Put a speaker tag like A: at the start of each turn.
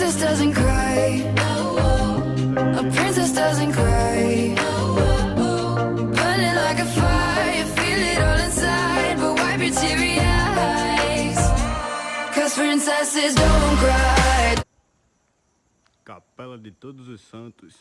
A: princess doesn't cry. A princess doesn't cry. Burning like a fire, feel it all inside, but wipe your teary eyes. 'Cause princesses don't cry.
B: Capela de Todos os Santos.